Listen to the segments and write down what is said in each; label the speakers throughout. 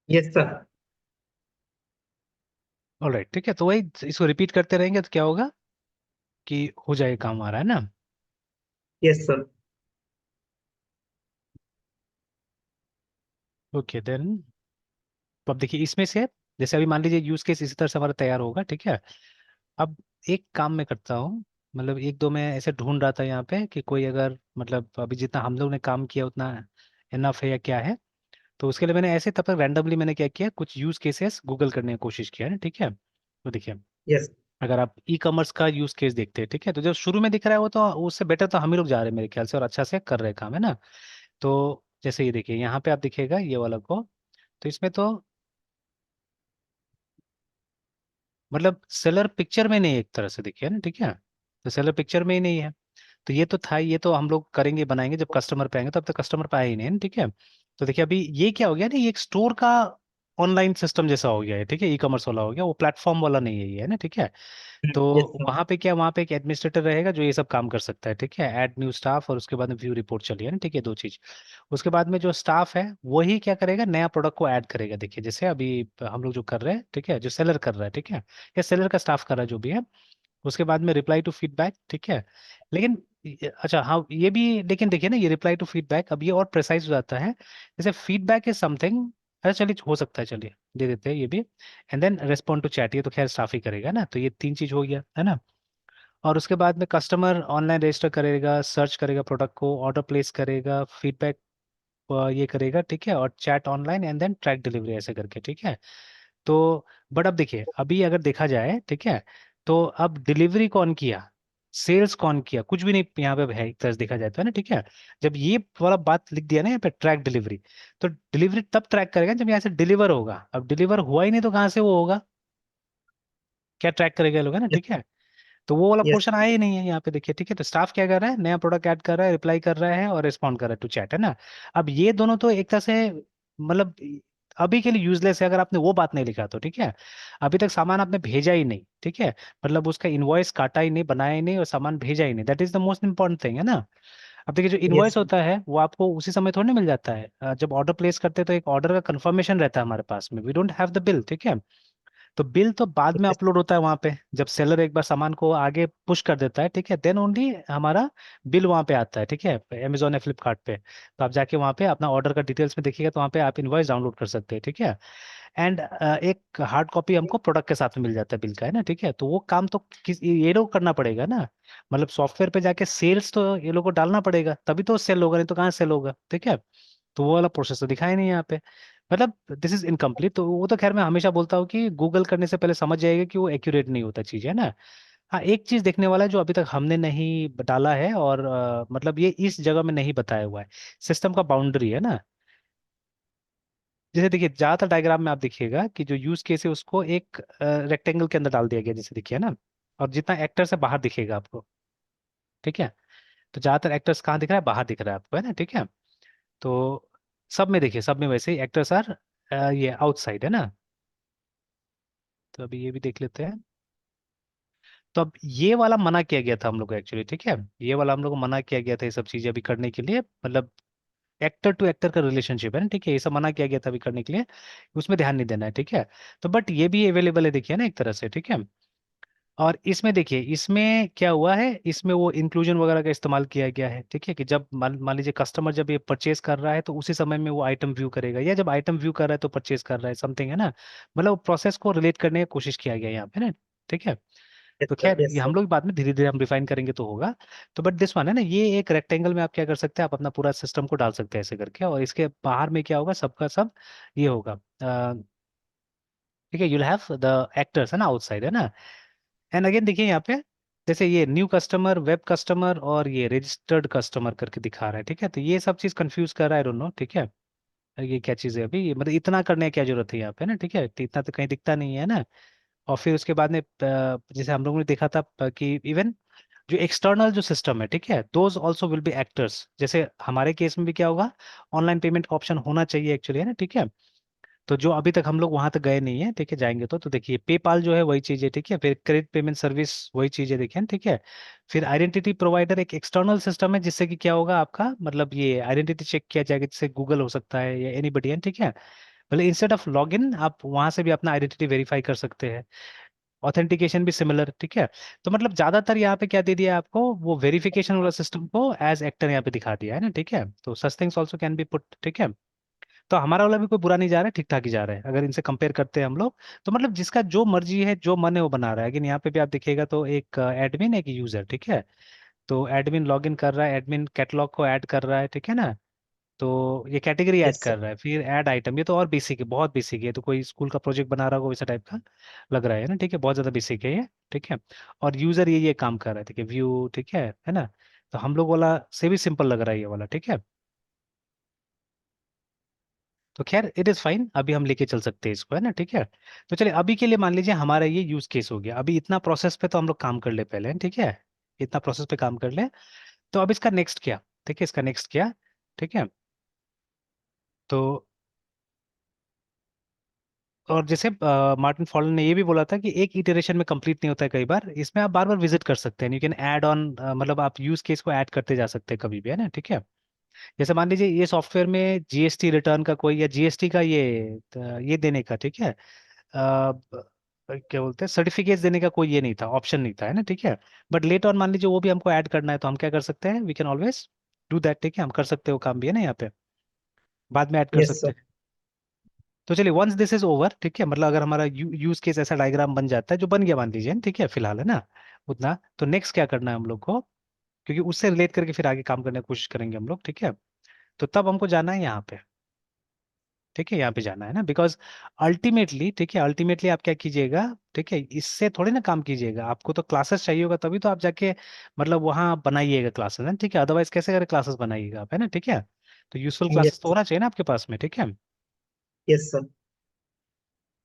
Speaker 1: Yes sir.
Speaker 2: Alright, ठीक है, तो वही इसको रिपीट करते रहेंगे तो क्या होगा कि हो जाएगा काम आ रहा है ना।
Speaker 1: Yes sir.
Speaker 2: ओके देन, तो अब देखिए इसमें से जैसे अभी मान लीजिए यूज केस इसी तरह से हमारा तैयार होगा, ठीक है। अब एक काम मैं करता हूँ, मतलब एक दो मैं ऐसे ढूंढ रहा था यहाँ पे कि कोई अगर मतलब अभी जितना हम लोग ने काम किया उतना इनफ है या क्या है। तो उसके लिए मैंने ऐसे तब तक रैंडमली मैंने क्या किया, कुछ यूज केसेस गूगल करने की कोशिश किया है ना, ठीक है। तो देखिए,
Speaker 1: यस।
Speaker 2: अगर आप ई कॉमर्स का यूज केस देखते हैं, ठीक है, तो जो शुरू में दिख रहा है वो तो उससे बेटर तो हम ही लोग जा रहे हैं मेरे ख्याल से, और अच्छा से कर रहे हैं काम, है ना। तो जैसे ये देखिए यहाँ पे आप दिखेगा ये वाला को, तो इसमें तो मतलब सेलर पिक्चर में नहीं है एक तरह से, देखिए ना, ठीक है। तो सेलर पिक्चर में ही नहीं है। तो ये तो था, ये तो हम लोग करेंगे बनाएंगे जब कस्टमर पे आएंगे, तो अब तक कस्टमर पे आए ही नहीं है ना, ठीक है। तो देखिए अभी ये क्या हो गया ना, ये एक स्टोर का ऑनलाइन सिस्टम जैसा हो गया है, ठीक है, ई कॉमर्स वाला हो गया, वो प्लेटफॉर्म वाला नहीं है ये, है ना, ठीक है। तो
Speaker 1: यस सर।
Speaker 2: वहां पे क्या, वहां पे एक एडमिनिस्ट्रेटर रहेगा जो ये सब काम कर सकता है, ठीक है, ऐड न्यू स्टाफ, और उसके बाद में व्यू रिपोर्ट चलिए ना, ठीक है, दो चीज। उसके बाद में जो स्टाफ है वही क्या करेगा, नया प्रोडक्ट को ऐड करेगा, देखिए जैसे अभी हम लोग जो कर रहे हैं, ठीक है, जो सेलर कर रहा है, ठीक है, या सेलर का स्टाफ कर रहा है जो भी है। उसके बाद में रिप्लाई टू फीडबैक, ठीक है। लेकिन अच्छा हाँ ये भी, लेकिन देखिए ना, ये रिप्लाई टू फीडबैक अब ये और प्रिसाइज हो जाता है, जैसे फीडबैक इज समथिंग, अच्छा चलिए हो सकता है, चलिए दे देते हैं ये भी। And then respond to chat, ये तो खैर स्टाफ ही करेगा ना, तो ये तीन चीज हो गया, है ना। और उसके बाद में कस्टमर ऑनलाइन रजिस्टर करेगा, सर्च करेगा प्रोडक्ट को, ऑर्डर प्लेस करेगा, फीडबैक ये करेगा, ठीक है, और chat online, and then track delivery ऐसे करके, ठीक है। तो बट अब देखिए अभी अगर देखा जाए, ठीक है, तो अब डिलीवरी कौन किया, सेल्स कौन किया, कुछ भी नहीं यहाँ पे है एक तरह से देखा जाए तो, है ना, ठीक है। जब ये वाला बात लिख दिया ना यहाँ पे ट्रैक डिलीवरी, तो डिलीवरी तब ट्रैक करेगा जब यहाँ से डिलीवर होगा, अब डिलीवर हुआ ही नहीं तो कहाँ से वो होगा, क्या ट्रैक करेगा ये लोग, है ना,
Speaker 1: यस।
Speaker 2: ठीक है। तो वो वाला
Speaker 1: यस।
Speaker 2: पोर्शन आया ही नहीं है यहाँ पे, देखिए, ठीक है। तो स्टाफ क्या कर रहा है, नया प्रोडक्ट ऐड कर रहा है, रिप्लाई कर रहा है और रिस्पॉन्ड कर रहा है टू चैट, है ना। अब ये दोनों तो एक तरह से मतलब अभी के लिए यूजलेस है अगर आपने वो बात नहीं लिखा तो, ठीक है। अभी तक सामान आपने भेजा ही नहीं, ठीक है, मतलब उसका इनवॉइस काटा ही नहीं, बनाया ही नहीं, और सामान भेजा ही नहीं, that is the most important thing, है ना। अब देखिए जो
Speaker 1: यस।
Speaker 2: इनवॉइस होता है वो आपको उसी समय थोड़ी ना मिल जाता है, जब ऑर्डर प्लेस करते हैं तो एक ऑर्डर का कंफर्मेशन रहता है हमारे पास में, we don't have the bill, ठीक है। तो बिल तो बाद में
Speaker 1: यस।
Speaker 2: अपलोड होता है वहां पे, जब सेलर एक बार सामान को आगे पुश कर देता है, ठीक है, देन ओनली हमारा बिल वहां पे आता है, ठीक है, अमेजोन या फ्लिपकार्ट पे। तो आप जाके वहां पे अपना ऑर्डर का डिटेल्स में देखिएगा तो वहां पे आप इनवॉइस डाउनलोड कर सकते हैं, ठीक है। एंड एक हार्ड कॉपी हमको प्रोडक्ट के साथ में मिल जाता है बिल का, है ना, ठीक है। तो वो काम तो किस ये लोग करना पड़ेगा ना, मतलब सॉफ्टवेयर पे जाके सेल्स तो ये लोग को डालना पड़ेगा, तभी तो सेल होगा, नहीं तो कहाँ सेल होगा, ठीक है। तो वो वाला प्रोसेस तो दिखाया नहीं यहाँ पे, मतलब दिस इज इनकम्प्लीट। तो वो तो खैर मैं हमेशा बोलता हूँ कि गूगल करने से पहले समझ जाएगा कि वो एक्यूरेट नहीं होता चीज, है ना। हाँ एक चीज देखने वाला है जो अभी तक हमने नहीं डाला है, और मतलब ये इस जगह में नहीं बताया हुआ है, सिस्टम का बाउंड्री, है ना। जैसे देखिए ज्यादातर डायग्राम में आप देखिएगा कि जो यूज केस है उसको एक रेक्टेंगल के अंदर डाल दिया गया, जैसे देखिए ना, और जितना एक्टर से बाहर दिखेगा आपको, ठीक है। तो ज्यादातर एक्टर्स कहाँ दिख रहा है, बाहर दिख रहा है आपको, है ना, ठीक है। तो सब में देखिए, सब में वैसे ही एक्टर्स आर ये आउटसाइड, है ना। तो अभी ये भी देख लेते हैं। तो अब ये वाला मना किया गया था हम लोग को एक्चुअली, ठीक है, ये वाला हम लोग को मना किया गया था ये सब चीजें अभी करने के लिए, मतलब एक्टर टू एक्टर का रिलेशनशिप है ना, ठीक है, ये सब मना किया गया था अभी करने के लिए, उसमें ध्यान नहीं देना है, ठीक है। तो बट ये भी अवेलेबल है देखिए ना एक तरह से, ठीक है। और इसमें देखिए इसमें क्या हुआ है, इसमें वो इंक्लूजन वगैरह का इस्तेमाल किया गया है, ठीक है, कि जब मान मान लीजिए कस्टमर जब ये परचेज कर रहा है तो उसी समय में वो आइटम व्यू करेगा, या जब आइटम व्यू कर रहा है तो परचेज कर रहा है समथिंग, है ना। मतलब प्रोसेस को रिलेट करने की कोशिश किया गया यहाँ पे ना, ठीक है।
Speaker 1: यस
Speaker 2: तो
Speaker 1: सर।
Speaker 2: खैर ये
Speaker 1: यस
Speaker 2: हम
Speaker 1: सर।
Speaker 2: लोग बाद में धीरे धीरे हम रिफाइन करेंगे तो होगा। तो बट दिस वन है ना, ये एक रेक्टेंगल में आप क्या कर सकते हैं, आप अपना पूरा सिस्टम को डाल सकते हैं ऐसे करके, और इसके बाहर में क्या होगा, सबका सब ये होगा, ठीक है, यूल हैव द एक्टर्स, है ना, आउटसाइड, है ना। एंड अगेन देखिए यहाँ पे, जैसे ये न्यू कस्टमर, वेब कस्टमर, और ये रजिस्टर्ड कस्टमर करके दिखा रहा है, ठीक है। तो ये सब चीज कंफ्यूज कर रहा है, आई डोंट नो, ठीक है। ये क्या चीज है अभी, मतलब इतना करने की क्या जरूरत है यहाँ पे ना, ठीक है, तो इतना तो कहीं दिखता नहीं है ना। और फिर उसके बाद में जैसे हम लोगों ने देखा था कि इवन जो एक्सटर्नल जो सिस्टम है, ठीक है, those also will be actors, जैसे हमारे केस में भी क्या होगा, ऑनलाइन पेमेंट का ऑप्शन होना चाहिए एक्चुअली, है ना, ठीक है। तो जो अभी तक हम लोग वहां तक गए नहीं है, ठीक है, जाएंगे तो देखिए पेपाल जो है वही चीज है, ठीक है, फिर क्रेडिट पेमेंट सर्विस वही चीज है, देखिए ना, ठीक है। फिर आइडेंटिटी प्रोवाइडर एक एक्सटर्नल सिस्टम है, जिससे कि क्या होगा आपका, मतलब ये आइडेंटिटी चेक किया जाएगा, जिससे गूगल हो सकता है या एनीबडी है, ठीक है। मतलब इंस्टेड ऑफ लॉग इन आप वहां से भी अपना आइडेंटिटी वेरीफाई कर सकते हैं, ऑथेंटिकेशन भी सिमिलर, ठीक है। तो मतलब ज्यादातर यहाँ पे क्या दे दिया है आपको, वो वेरिफिकेशन वाला सिस्टम को एज एक्टर यहाँ पे दिखा दिया है ना, ठीक है। तो such things also can be put, ठीक है। तो हमारा वाला भी कोई बुरा नहीं जा रहा है, ठीक ठाक ही जा रहा है अगर इनसे कंपेयर करते हैं हम लोग। तो मतलब जिसका जो मर्जी है, जो मन है वो बना रहा है। लेकिन यहाँ पे भी आप देखिएगा तो एक एडमिन, एक यूजर, ठीक है। तो एडमिन लॉगिन कर रहा है, एडमिन कैटलॉग को ऐड कर रहा है, ठीक है ना। तो ये कैटेगरी ऐड
Speaker 1: यस
Speaker 2: कर
Speaker 1: सर।
Speaker 2: रहा है, फिर ऐड आइटम, ये तो और बेसिक है, बहुत बेसिक है। तो कोई स्कूल का प्रोजेक्ट बना रहा होगा वैसा टाइप का लग रहा है ना, ठीक है, बहुत ज़्यादा बेसिक है ये, ठीक है। और यूज़र ये काम कर रहा है, ठीक है, व्यू, ठीक है ना। तो हम लोग वाला से भी सिंपल लग रहा है ये वाला, ठीक है। तो खैर इट इज़ फाइन, अभी हम लेके चल सकते हैं इसको, है ना, ठीक है। तो चलिए अभी के लिए मान लीजिए हमारा ये यूज़ केस हो गया, अभी इतना प्रोसेस पे तो हम लोग काम कर ले पहले, ठीक है। इतना प्रोसेस पे काम कर ले। तो अब इसका नेक्स्ट क्या, ठीक है, इसका नेक्स्ट क्या, ठीक है। तो और जैसे मार्टिन फॉलन ने ये भी बोला था कि एक इटरेशन में कंप्लीट नहीं होता है, कई बार इसमें आप बार बार विजिट कर सकते हैं, यू कैन ऐड ऑन, मतलब आप यूज केस को ऐड करते जा सकते हैं कभी भी, है ना, ठीक है। जैसे मान लीजिए ये सॉफ्टवेयर में जीएसटी रिटर्न का कोई, या जीएसटी का ये देने का, ठीक है, क्या बोलते हैं, सर्टिफिकेट्स देने का कोई ये नहीं था, ऑप्शन नहीं था, है ना, ठीक है। बट लेट ऑन मान लीजिए वो भी हमको ऐड करना है, तो हम क्या कर सकते हैं, we can always do that, ठीक है, हम कर सकते हैं वो काम भी, है ना, यहाँ पे बाद में ऐड कर
Speaker 1: यस
Speaker 2: सकते
Speaker 1: सर।
Speaker 2: हैं। तो चलिए वंस दिस इज ओवर, ठीक है, मतलब अगर हमारा यूज केस ऐसा डायग्राम बन जाता है, जो बन गया मान लीजिए, ठीक है, फिलहाल, है ना, उतना। तो नेक्स्ट क्या करना है हम लोग को, क्योंकि उससे रिलेट करके फिर आगे काम करने की कोशिश करेंगे हम लोग, ठीक है। तो तब हमको जाना है यहाँ पे, ठीक है, यहाँ पे जाना है ना, बिकॉज अल्टीमेटली, ठीक है, अल्टीमेटली आप क्या कीजिएगा, ठीक है, इससे थोड़ी ना काम कीजिएगा, आपको तो क्लासेस चाहिए होगा, तभी तो आप जाके मतलब वहाँ बनाइएगा क्लासेस, है, ठीक है, अदरवाइज कैसे करे क्लासेस बनाइएगा आप, है ना, ठीक है। तो यूजफुल क्लासेस तो
Speaker 1: यस
Speaker 2: होना चाहिए ना आपके पास में, ठीक है।
Speaker 1: Yes sir.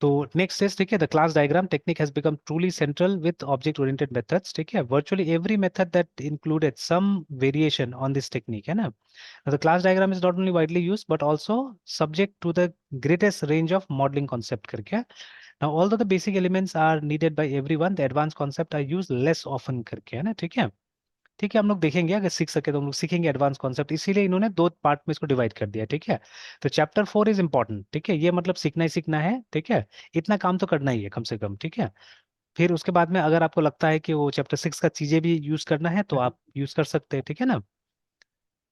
Speaker 2: तो नेक्स्ट इज, ठीक है, the class diagram technique has become truly central with object oriented methods, ठीक है, virtually every method that included some variation on this technique, है ना। The class diagram is not only widely used but also subject to the greatest range of modelling concept करके। Now although the basic elements are needed by everyone, the advance concept are used less often करके, है ना, ठीक है। ठीक है, हम लोग देखेंगे, अगर सीख सके तो हम लोग सीखेंगे एडवांस कॉन्सेप्ट, इसीलिए इन्होंने दो पार्ट में इसको डिवाइड कर दिया, ठीक है। तो चैप्टर 4 इज इंपॉर्टेंट, ठीक है, ये मतलब सीखना ही सीखना है, ठीक है। इतना काम तो करना ही है कम से कम, ठीक है। फिर उसके बाद में अगर आपको लगता है कि वो चैप्टर 6 का चीजें भी यूज करना है तो आप यूज कर सकते हैं, ठीक है ना।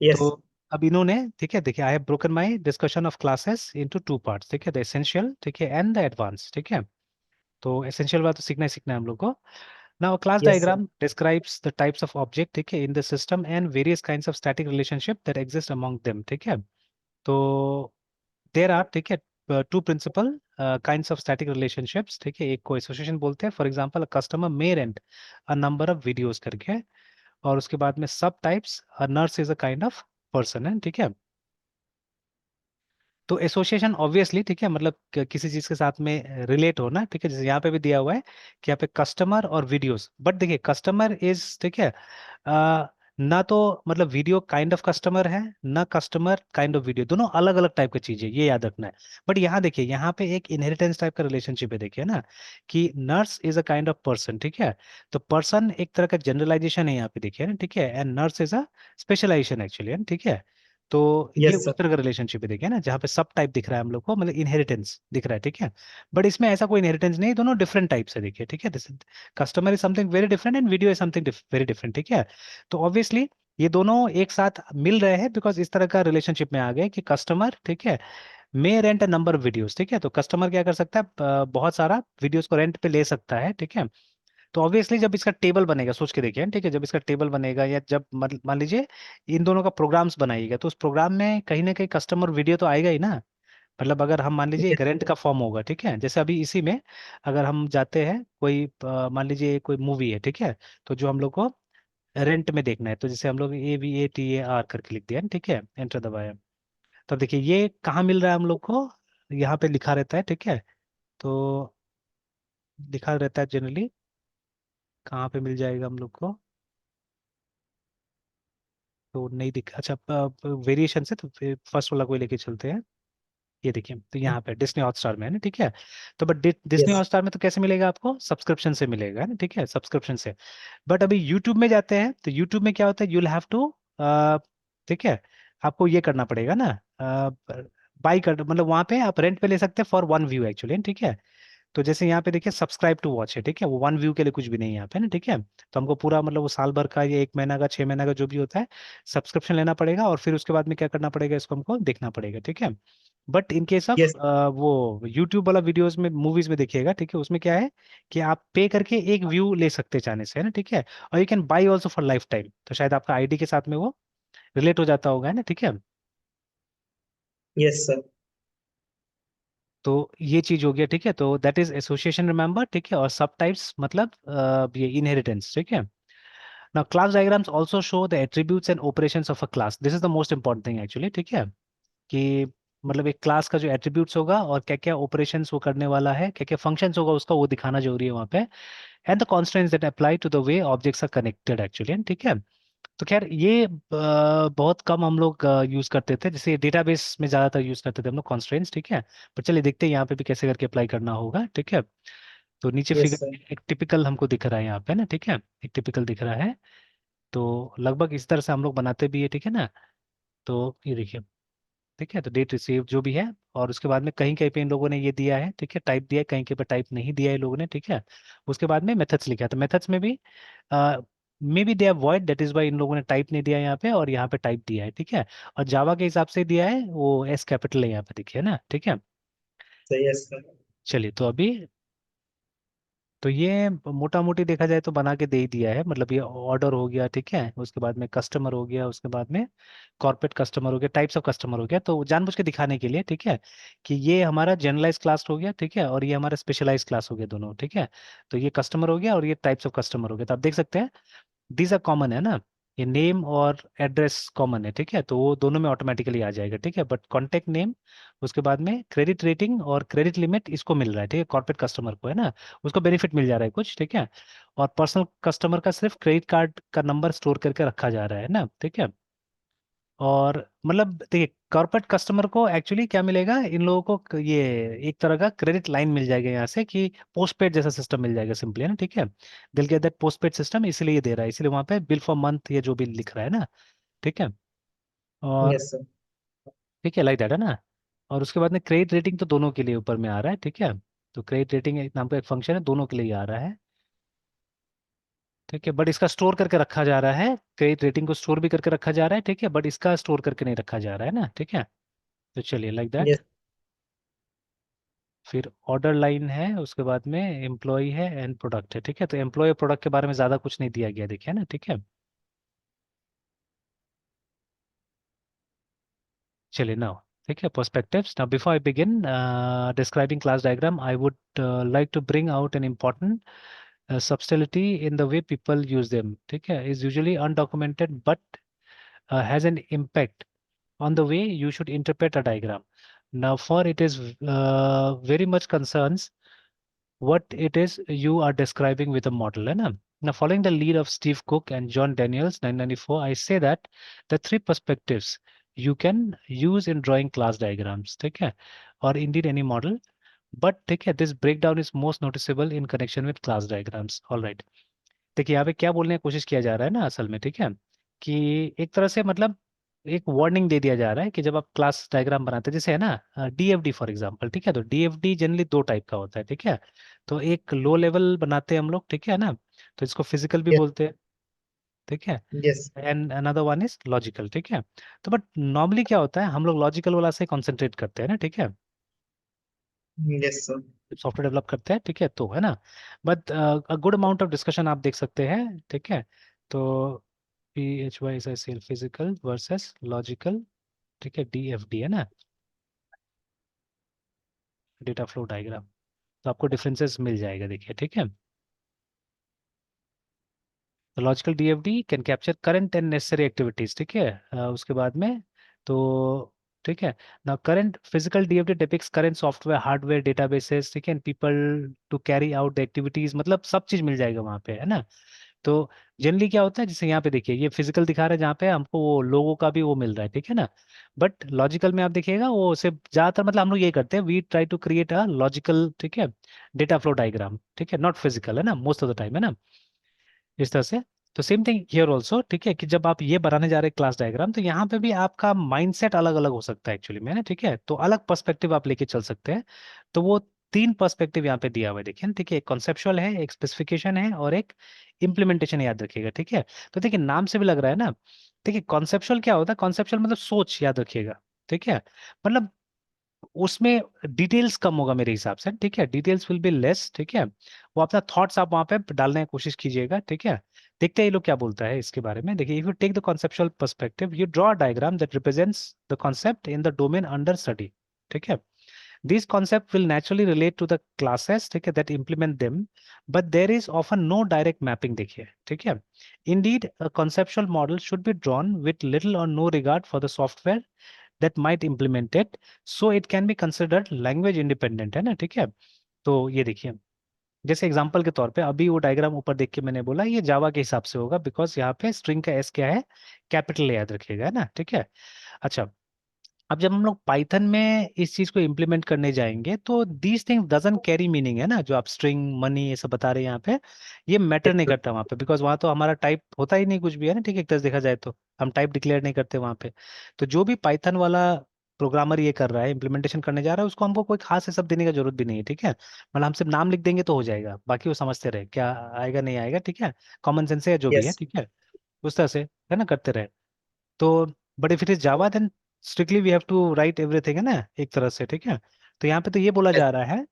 Speaker 1: यस
Speaker 2: तो अब इन्होंने, ठीक है, देखिए, I have broken my discussion of classes into two parts, ठीक है, द एसेंशियल, ठीक है, एंड द एडवांस, ठीक है। तो एसेंशियल बात तो सीखना ही सीखना है हम लोग को। Now, a class
Speaker 1: yes sir.
Speaker 2: diagram describes the types of object, ठीक है, in the system and various kinds of static relationship that exist among them, ठीक है। तो there are, ठीक है, two principal kinds of static relationships, ठीक है। एक को एसोसिएशन बोलते हैं, for example a customer may rent a number of videos करके। और उसके बाद में सब types, a nurse is a kind of person है, ठीक है। तो एसोसिएशन ऑब्वियसली, ठीक है, मतलब किसी चीज के साथ में रिलेट होना, ठीक है, जैसे यहाँ पे भी दिया हुआ है कि यहाँ पे कस्टमर और वीडियोस, बट देखिए कस्टमर इज, ठीक है, अ, ना तो मतलब वीडियो काइंड ऑफ कस्टमर है, ना कस्टमर काइंड ऑफ वीडियो, दोनों अलग अलग टाइप की चीजें, ये याद रखना है। बट यहाँ देखिए, यहाँ पे एक इनहेरिटेंस टाइप का रिलेशनशिप है, देखिए ना, कि nurse is a kind of person, ठीक है। तो पर्सन एक तरह का जनरलाइजेशन है यहाँ पे, देखिए ना, ठीक है, and nurse is a specialisation actually, है, ठीक है। तो ये
Speaker 1: यस
Speaker 2: उस
Speaker 1: सर।
Speaker 2: तरह का रिलेशनशिप है, देखिए ना, जहाँ पे सब टाइप दिख रहा है हम लोग को, मतलब इनहेरिटेंस दिख रहा है, ठीक है। बट इसमें ऐसा कोई इनहेरिटेंस नहीं, दोनों डिफरेंट टाइप्स है, देखिए, ठीक है। Customer is something very different and video is something very different, ठीक है। तो ऑब्वियसली ये दोनों एक साथ मिल रहे हैं बिकॉज इस तरह का रिलेशनशिप में आ गए कि कस्टमर, ठीक है, may rent a number of videos, ठीक है। तो कस्टमर क्या कर सकता है, बहुत सारा वीडियोस को रेंट पे ले सकता है, ठीक है। तो ऑब्वियसली जब इसका टेबल बनेगा, सोच के देखिए, ठीक है, जब इसका टेबल बनेगा, या जब मान लीजिए इन दोनों का प्रोग्राम्स बनाइएगा, तो उस प्रोग्राम में कहीं ना कहीं कस्टमर वीडियो तो आएगा ही ना। मतलब अगर हम मान लीजिए एक
Speaker 1: यस
Speaker 2: रेंट का फॉर्म होगा, ठीक है, जैसे अभी इसी में अगर हम जाते हैं कोई मान लीजिए कोई मूवी है, ठीक है, तो जो हम लोग को रेंट में देखना है, तो जैसे हम लोग AVATAR करके लिख दिया, ठीक है, एंटर दबाया। तो अब देखिए ये कहाँ मिल रहा है हम लोग को, यहाँ पे लिखा रहता है, ठीक है। तो लिखा रहता है जनरली, कहाँ पे मिल जाएगा हम लोग को, तो नहीं दिख, अच्छा, वेरिएशन से तो फर्स्ट वाला कोई लेके चलते हैं। ये देखिए, तो यहाँ पे डिज्नी हॉटस्टार में है ना, ठीक है। तो बट डिज्नी
Speaker 1: यस
Speaker 2: हॉटस्टार में तो कैसे मिलेगा आपको, सब्सक्रिप्शन से मिलेगा, है ना, ठीक है, सब्सक्रिप्शन से। बट अभी यूट्यूब में जाते हैं, तो यूट्यूब में क्या होता है, यूल हैव टू, ठीक है, आपको ये करना पड़ेगा ना, बाई कर, मतलब वहां पे आप रेंट पे ले सकते हैं फॉर वन व्यू एक्चुअली, ठीक है। तो जैसे यहाँ पे देखिए सब्सक्राइब टू वॉच है, ठीक है, वो वन व्यू के लिए कुछ भी नहीं है यहाँ पे ना, ठीक है। तो हमको पूरा मतलब वो साल भर का, ये एक महीना का, 6 महीना का, जो भी होता है, सब्सक्रिप्शन लेना पड़ेगा, और फिर उसके बाद में क्या करना पड़ेगा, इसको हमको देखना पड़ेगा, ठीक है। But in case of
Speaker 1: yes.
Speaker 2: वो यूट्यूब वाला वीडियोस में, मूवीज में देखिएगा, ठीक है, उसमें क्या है कि आप पे करके एक व्यू ले सकते हैं चाहने से, है ना, ठीक है। और you can buy also for life time, तो शायद आपका आईडी के साथ में वो रिलेट हो जाता होगा, है ना, ठीक है।
Speaker 1: Yes sir.
Speaker 2: तो ये चीज हो गया, ठीक है। तो दैट इज एसोसिएशन, रिमेंबर, ठीक है। और सब टाइप्स मतलब ये इनहेरिटेंस, ठीक है। Now class diagrams also show the attributes and operations of a class, this is the most important thing actually, ठीक है। कि मतलब एक क्लास का जो एट्रीब्यूट्स होगा और क्या क्या ऑपरेशंस वो करने वाला है, क्या क्या फंक्शंस होगा उसका, वो दिखाना जरूरी है वहाँ पे। And the constants that apply to the way objects are connected actually, ठीक है। तो खैर ये बहुत कम हम लोग यूज करते थे, जैसे डेटाबेस में ज्यादातर यूज करते थे हम लोग कॉन्स्ट्रेंट्स, ठीक है। पर चलिए देखते हैं यहाँ पे भी कैसे करके अप्लाई करना होगा, ठीक है। तो नीचे
Speaker 1: यस
Speaker 2: फिगर
Speaker 1: सर।
Speaker 2: में एक टिपिकल हमको दिख रहा है यहाँ पे ना, ठीक है, एक टिपिकल दिख रहा है। तो लगभग इस तरह से हम लोग बनाते भी है, ठीक है ना। तो ये देखिए, ठीक है, तो डेट रिसीव जो भी है, और उसके बाद में कहीं कहीं पे इन लोगों ने ये दिया है, ठीक है, टाइप दिया है, कहीं कहीं पे टाइप नहीं दिया है लोगों ने, ठीक है। उसके बाद में मेथड्स लिखा है, तो मेथड्स में भी may be they are void, that is why इन लोगों ने टाइप नहीं दिया है यहाँ पे, और यहाँ पे टाइप दिया है, ठीक है। और जावा के हिसाब से दिया है वो एस कैपिटल है यहाँ पे, देखिए ना, ठीक है।
Speaker 1: सही है सर।
Speaker 2: चलिए तो अभी, तो ये मोटा मोटी देखा जाए तो बना के दे ही दिया है, मतलब ये ऑर्डर हो गया, ठीक है, उसके बाद में कस्टमर हो गया, उसके बाद में कॉर्पोरेट कस्टमर हो गया, टाइप्स ऑफ कस्टमर हो गया, तो जानबूझ के दिखाने के लिए, ठीक है, कि ये हमारा जनरलाइज क्लास हो गया, ठीक है, और ये हमारा स्पेशलाइज क्लास हो गया दोनों, ठीक है। तो ये कस्टमर हो गया और ये टाइप्स ऑफ कस्टमर हो गया, तो आप देख सकते हैं दीज आर कॉमन, है ना। ये नेम और एड्रेस कॉमन है, ठीक है, तो वो दोनों में ऑटोमेटिकली आ जाएगा, ठीक है। बट कॉन्टेक्ट नेम, उसके बाद में क्रेडिट रेटिंग और क्रेडिट लिमिट इसको मिल रहा है, ठीक है, कॉर्पोरेट कस्टमर को, है ना, उसको बेनिफिट मिल जा रहा है कुछ, ठीक है। और पर्सनल कस्टमर का सिर्फ क्रेडिट कार्ड का नंबर स्टोर करके रखा जा रहा है ना, ठीक है। और मतलब देखिए कॉर्पोरेट कस्टमर को एक्चुअली क्या मिलेगा, इन लोगों को ये एक तरह का क्रेडिट लाइन मिल जाएगा यहाँ से, कि पोस्ट पेड जैसा सिस्टम मिल जाएगा सिंपली, है ना, ठीक है। दिल get that post paid system, इसलिए ये दे रहा है, इसलिए वहाँ पे बिल फॉर मंथ ये जो बिल लिख रहा है ना, ठीक है। और
Speaker 1: यस सर।
Speaker 2: ठीक है, लाइक दैट, है ना। और उसके बाद में क्रेडिट रेटिंग तो दोनों के लिए ऊपर में आ रहा है, ठीक है। तो क्रेडिट रेटिंग एक नाम का एक फंक्शन है, दोनों के लिए ही आ रहा है, ठीक है। बट इसका स्टोर करके रखा जा रहा है, क्रेडिट रेटिंग को स्टोर भी करके रखा जा रहा है, ठीक है, बट इसका स्टोर करके नहीं रखा जा रहा है ना, ठीक है। तो चलिए लाइक दैट।
Speaker 1: यस।
Speaker 2: फिर ऑर्डर लाइन है, उसके बाद में एम्प्लॉय है एंड प्रोडक्ट है, ठीक है। तो एम्प्लॉय और प्रोडक्ट के बारे में ज़्यादा कुछ नहीं दिया गया, देखिए ना, ठीक है। चलिए नाउ, ठीक है, perspectives. Now before I begin describing class diagram, I would like to bring out an important subtlety in the way people use them, ठीक है, is usually undocumented but has an impact on the way you should interpret a diagram. Now, for it is very much concerns what it is you are describing with a model, है ना? Now, following the lead of Steve Cook and John Daniels, 1994, I say that the three perspectives you can use in drawing class diagrams, ठीक है, or indeed any model. But ठीक है, this breakdown is most noticeable in connection with class diagrams. All right. देखिए यहाँ पे क्या बोलने की कोशिश किया जा रहा है ना असल में, ठीक है, कि एक तरह से मतलब एक वार्निंग दे दिया जा रहा है कि जब आप क्लास डायग्राम बनाते हैं, जैसे है ना डीएफडी फॉर एग्जांपल, ठीक है, तो डीएफडी जनरली दो टाइप का होता है, ठीक है। तो एक लो लेवल बनाते हैं हम लोग, ठीक है ना, तो इसको फिजिकल भी बोलते हैं, ठीक है।
Speaker 1: Yes.
Speaker 2: And another one is logical, ठीक है। तो बट नॉर्मली क्या होता है, हम लोग लॉजिकल वाला से कॉन्सेंट्रेट करते हैं ना, ठीक है,
Speaker 1: यस सर।
Speaker 2: सॉफ्टवेयर डेवलप करते हैं, ठीक है, तो है ना। But a good amount of discussion आप देख सकते हैं, ठीक है। तो P H Y S L physical versus logical, ठीक है, डी एफ डी, है ना, डेटा फ्लो डायग्राम। तो आपको डिफरेंसेस मिल जाएगा, देखिए, ठीक है। तो logical DFD can capture current and necessary activities, ठीक है, उसके बाद में, तो ठीक है। Now current physical DFD depicts current software hardware databases, ठीक है, and people to carry out the activities, मतलब सब चीज मिल जाएगा वहाँ पे, है ना। तो जनरली क्या होता है, जैसे यहाँ पे देखिए ये फिजिकल दिखा रहा है जहाँ पे हमको वो लोगों का भी वो मिल रहा है, ठीक है ना। बट लॉजिकल में आप देखिएगा वो सिर्फ ज्यादातर मतलब हम लोग ये करते हैं, we try to create a logical, ठीक है, डेटा फ्लो डायग्राम, ठीक है, नॉट फिजिकल, है ना, मोस्ट ऑफ द टाइम, है ना, इस तरह से। तो सेम थिंग हियर ऑल्सो, ठीक है, कि जब आप ये बनाने जा रहे हैं क्लास डायग्राम, तो यहाँ पे भी आपका माइंडसेट अलग अलग हो सकता है एक्चुअली में ना, ठीक है, तो अलग पर्सपेक्टिव आप लेके चल सकते हैं। तो वो तीन पर्सपेक्टिव यहाँ पे दिया हुआ है, देखिए ना, ठीक है, एक कॉन्सेप्चुअल है, एक स्पेसिफिकेशन है, और एक इम्प्लीमेंटेशन, याद रखिएगा, ठीक है। तो देखिए नाम से भी लग रहा है ना, देखिए कॉन्सेप्चुअल क्या होता है, कॉन्सेप्चुअल मतलब सोच, याद रखिएगा, ठीक है, मतलब उसमें डिटेल्स कम होगा मेरे हिसाब से, ठीक है, डिटेल्स विल बी लेस, ठीक है, वो अपना थॉट्स आप वहां पे डालने की कोशिश कीजिएगा, ठीक है। देखते हैं ये लोग क्या बोलता है इसके बारे में। देखिए, if you take the conceptual perspective, you draw a diagram that represents the concept in the domain under study, ठीक है। These concepts will naturally relate to the classes, ठीक है, that implement them, but there is often no direct mapping, देखिए, ठीक है। Indeed, a conceptual model should be drawn with little or no regard for the software that might implement it, so it can be considered language independent, है ना, ठीक है। तो ये देखिए, जैसे एग्जांपल के तौर पे अभी वो डायग्राम ऊपर देख के मैंने बोला ये जावा के हिसाब से होगा, बिकॉज यहाँ पे स्ट्रिंग का एस क्या है, कैपिटल याद रखिएगा, है ना, ठीक है। अच्छा, अब जब हम लोग पाइथन में इस चीज को इम्प्लीमेंट करने जाएंगे, तो these thing doesn't carry meaning, है ना, जो आप स्ट्रिंग मनी ये सब बता रहे हैं यहाँ पे, ये मैटर
Speaker 1: यस
Speaker 2: नहीं
Speaker 1: सर।
Speaker 2: करता वहाँ पे, बिकॉज वहाँ तो हमारा टाइप होता ही नहीं कुछ भी, है ना, ठीक है, एक तरह से देखा जाए तो हम टाइप डिक्लेयर नहीं करते वहाँ पे। तो जो भी पाइथन वाला प्रोग्रामर ये कर रहा है, इम्प्लीमेंटेशन करने जा रहा है, उसको हमको कोई खास ये सब देने की जरूरत भी नहीं है, ठीक है, मतलब हम सिर्फ नाम लिख देंगे तो हो जाएगा, बाकी वो समझते रहे क्या आएगा नहीं आएगा, ठीक है, कॉमन सेंस है जो भी है,
Speaker 1: यस।
Speaker 2: ठीक है, उस तरह से, है ना, करते रहे। तो but if it is Java, then strictly we have to write everything, है ना, एक तरह से, ठीक है। तो यहाँ पे तो ये बोला जा रहा है,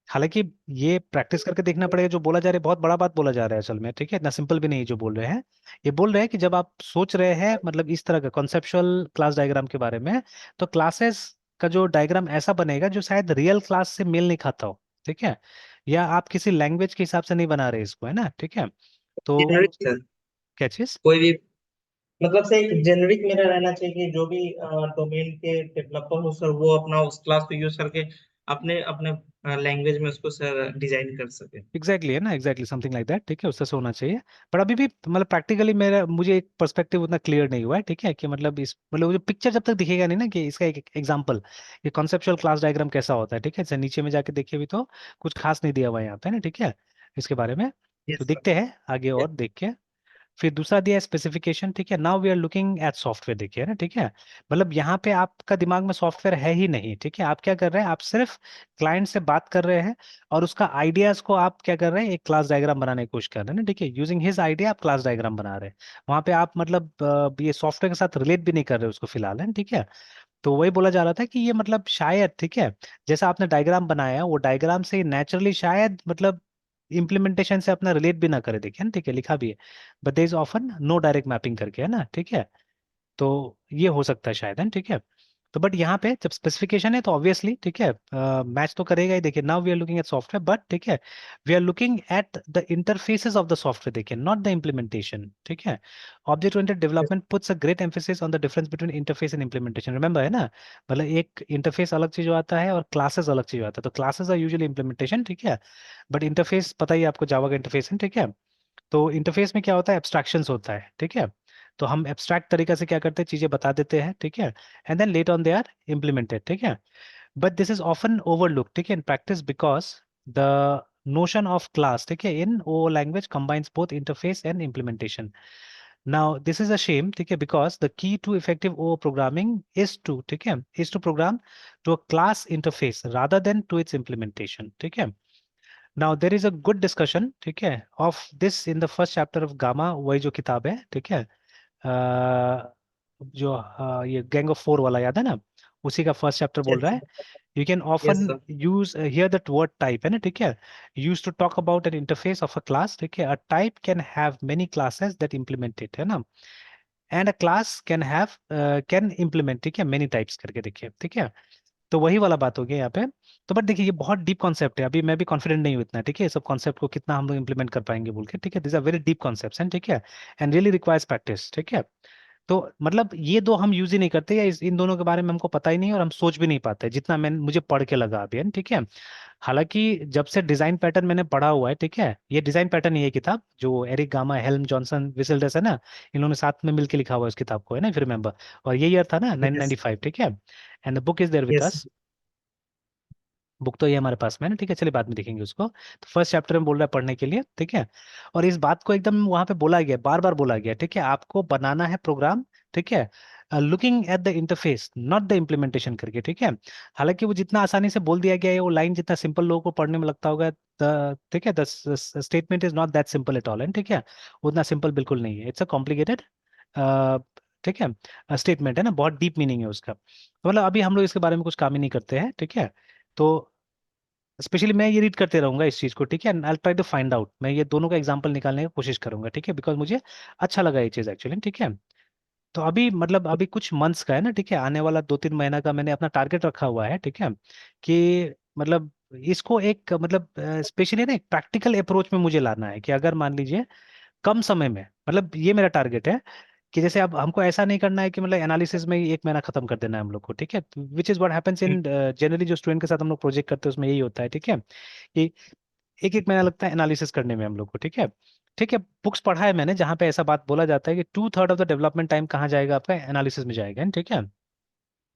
Speaker 2: हालांकि ये प्रैक्टिस करके देखना पड़ेगा, जो बोला जा रहा है बहुत बड़ा बात बोला जा रहा है असल में, ठीक है, इतना सिंपल भी नहीं है जो बोल रहे हैं। ये बोल रहे हैं कि जब आप सोच रहे हैं मतलब इस तरह का कॉन्सेप्चुअल क्लास डायग्राम के बारे में, तो क्लासेस का जो डायग्राम ऐसा बनेगा जो शायद रियल क्लास से मेल नहीं खाता हो, ठीक है, या आप किसी लैंग्वेज के हिसाब से नहीं बना रहे इसको, है ना, ठीक है।
Speaker 1: जेनरिक
Speaker 2: तो
Speaker 1: सर।
Speaker 2: क्या चीज?
Speaker 1: कोई भी मतलब से एक जेनरिक मेरा रहना चाहिए कि जो भी डोमेन के डेवलपर हो सर, वो अपना उस क्लास को यूज करके अपने अपने लैंग्वेज में उसको सर डिजाइन कर सके।
Speaker 2: एग्जैक्टली है ना, एग्जैक्टली समथिंग लाइक दैट, ठीक है, उससे से होना चाहिए। पर अभी भी मतलब प्रैक्टिकली मेरा मुझे एक पर्सपेक्टिव उतना क्लियर नहीं हुआ है, ठीक है, कि मतलब इस मतलब वो जो पिक्चर जब तक दिखेगा नहीं ना, कि इसका एक एग्जांपल, ये कॉन्सेप्चुअल क्लास डायग्राम कैसा होता है, ठीक है, जैसे नीचे में जाके देखिए भी तो कुछ खास नहीं दिया हुआ है यहाँ पे ना, ठीक है, इसके बारे में। तो
Speaker 1: यस सर।
Speaker 2: देखते हैं आगे और देख के। फिर दूसरा दिया है स्पेसिफिकेशन, ठीक है, now we are looking at software, देखिए ना, ठीक है, मतलब यहाँ पे आपका दिमाग में सॉफ्टवेयर है ही नहीं, ठीक है, आप क्या कर रहे हैं, आप सिर्फ क्लाइंट से बात कर रहे हैं, और उसका आइडियाज को आप क्या कर रहे हैं, एक क्लास डायग्राम बनाने की कोशिश कर रहे हैं ना, ठीक है, यूजिंग हिज आइडिया आप क्लास डायग्राम बना रहे हैं। वहाँ पे आप मतलब ये सॉफ्टवेयर के साथ रिलेट भी नहीं कर रहे उसको फिलहाल, है ना, ठीक है। तो वही बोला जा रहा था कि ये मतलब शायद, ठीक है, जैसा आपने डायग्राम बनाया है, वो डायग्राम से नेचुरली शायद मतलब इम्प्लीमेंटेशन से अपना रिलेट भी ना करे, देखिए ना, ठीक है, लिखा भी है, but there is often no direct mapping करके, है ना, ठीक है। तो ये हो सकता है शायद, है, ठीक है। तो बट यहाँ पे जब स्पेसिफिकेशन है तो ऑब्वियसली, ठीक है, मैच तो करेगा ही। देखिए, now we are looking at software, but ठीक है, we are looking at the interfaces of the software, देखिए, नॉट द इम्प्लीमेंटेशन, ठीक है। Object oriented development puts a great emphasis on the difference between interface and implementation, remember, है ना, मतलब एक interface अलग चीज आता है और क्लासेस अलग चीज आता है, तो क्लासेस आर यूजुअली इम्प्लीमेंटेशन, ठीक है, बट इंटरफेस पता ही है आपको, जावा का इंटरफेस है, ठीक है। तो इंटरफेस में क्या होता है, एब्स्ट्रैक्शंस होता है, ठीक है। तो हम एब्स्ट्रैक्ट तरीका से क्या करते हैं, चीजें बता देते हैं, ठीक है, and then later on they are implemented, ठीक है। But this is often overlook, ठीक है, in practice, because the notion of class, ठीक है, in O language combines both interface and implementation. Now this is a shame, ठीक है, because the key to effective O programming is to, ठीक है, is to program to a class interface rather than to its implementation, ठीक है। Now there is a good discussion, ठीक है, of this in the first chapter of gamma, वही जो किताब है, ठीक है, जो ये गैंग ऑफ फोर वाला याद है ना, उसी का फर्स्ट चैप्टर बोल रहा
Speaker 1: यस
Speaker 2: है, you can
Speaker 1: yes
Speaker 2: often
Speaker 1: sir.
Speaker 2: Use here that word type, है ना, ठीक है, use to talk about an interface of a class, ठीक है, a type can have many classes that implement it, है ना, and a class can have can implement, ठीक है, मेनी टाइप्स करके, देखिए, ठीक है। तो वही वाला बात हो गया यहाँ पे। तो बट देखिए, ये बहुत डीप कॉन्सेप्ट है, अभी मैं भी कॉन्फिडेंट नहीं हूँ इतना, ठीक है, ये सब कॉन्सेप्ट को कितना हम लोग इंप्लीमेंट कर पाएंगे बोल के, ठीक है, this are very deep concepts हैं, ठीक है, एंड रियली रिक्वायर्स प्रैक्टिस, ठीक है। तो मतलब ये दो हम यूज ही नहीं करते, या इन दोनों के बारे में हमको पता ही नहीं, और हम सोच भी नहीं पाते जितना मैं मुझे पढ़ के लगा अभी, है ना, ठीक है। हालांकि जब से डिजाइन पैटर्न मैंने पढ़ा हुआ है, ठीक है, ये डिजाइन पैटर्न, ये किताब जो एरिक गामा, हेल्म जॉनसन, विसेल्डस, है ना, इन्होंने साथ में मिलकर लिखा हुआ है इस किताब को, है ना, if you रिमेंबर, और ये ईयर था ना
Speaker 1: यस
Speaker 2: 1995, ठीक है, and the book is there with
Speaker 1: yes.
Speaker 2: Us. Book तो ये हमारे पास में है ना, ठीक है, चलिए बाद में देखेंगे उसको। तो फर्स्ट चैप्टर में बोल रहा है पढ़ने के लिए, ठीक है। और इस बात को एकदम वहां पे बोला गया, बार बार बोला गया, ठीक है, आपको बनाना है प्रोग्राम, ठीक है, looking at the interface not the implementation करके, ठीक है। हालांकि वो जितना आसानी से बोल दिया गया है, वो लाइन जितना सिंपल लोगों को पढ़ने में लगता होगा, ठीक है, the statement is not that simple at all, and ठीक है, उतना सिंपल बिल्कुल नहीं है, इट्स अ कॉम्प्लिकेटेड, ठीक है, स्टेटमेंट है ना, बहुत डीप मीनिंग है उसका। तो मतलब अभी हम लोग इसके बारे में कुछ काम ही नहीं करते हैं, ठीक है। तो स्पेशली मैं ये रीड करते रहूंगा इस चीज को, ठीक है, I try to find out, मैं ये दोनों का एग्जांपल निकालने की कोशिश करूंगा, ठीक है, बिकॉज मुझे अच्छा लगा ये चीज एक्चुअली, ठीक है। तो अभी मतलब अभी कुछ मंथ्स का है ना, ठीक है, आने वाला 2-3 महीना का मैंने अपना टारगेट रखा हुआ है, ठीक है, कि मतलब इसको एक मतलब स्पेशली ना एक प्रैक्टिकल अप्रोच में मुझे लाना है, कि अगर मान लीजिए कम समय में, मतलब ये मेरा टारगेट है, कि जैसे अब हमको ऐसा नहीं करना है कि मतलब एनालिसिस में ही 1 महीना खत्म कर देना है हम लोग को, ठीक है, which is what happens in generally, जो स्टूडेंट के साथ हम लोग प्रोजेक्ट करते हैं उसमें यही होता है, ठीक है, कि 1-1 महीना लगता है एनालिसिस करने में हम लोग को, ठीक है। ठीक है, बुक्स पढ़ा है मैंने जहाँ पे ऐसा बात बोला जाता है कि 2/3 ऑफ द डेवलपमेंट टाइम कहाँ जाएगा, आपका एनालिसिस में जाएगा, ठीक है।